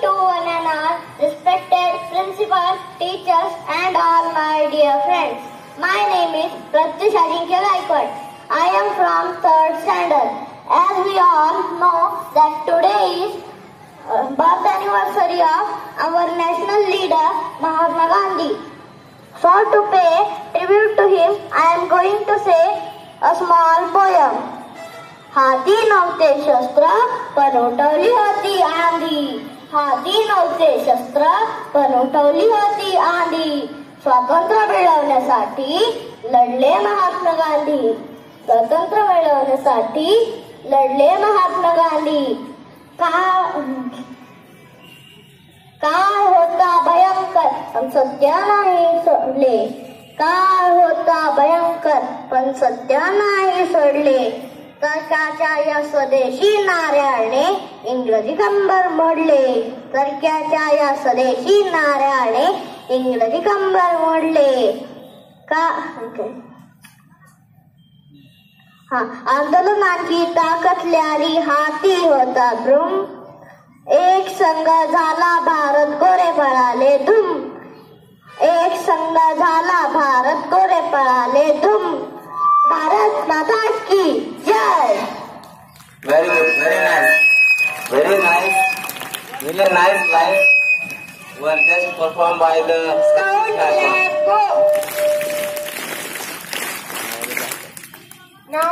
to one and all, respected principals, teachers, and all my dear friends. My name is Pratyush Ajinkya Gaikwad. I am from 3rd standard. As we all know that today is birth anniversary of our national leader Mahatma Gandhi. So to pay tribute to him, I am going to say a small poem. हाती नव्हते शस्त्र पण उठवली होती आंधी. हाती नव्हते शस्त्र पण उठवली होती आंधी. स्वातंत्र्य मिळवण्यासाठी लढले महात्मा गांधी. स्वातंत्र्य मिळवण्यासाठी लढले महात्मा गांधी. काळ होता भयंकर पण सत्य नाही सोडले. काळ होता भयंकर पण सत्य नाही सोडले. कर्काच्या या स्वदेशी नाऱ्याने इंग्रजी कंबर मोडले. कर्काच्या या स्वदेशी नाऱ्याने इंग्रजी कंबर मोडले. आंदोलनाची ताकदल्याली हाती होता भ्रूम. एक संघ झाला भारत गोरे पळाले धूम. एक संघ झाला भारत गोरे पळाले धूम. भारत माता की जय. Very good, very nice, very nice, really nice line were just performed by the Now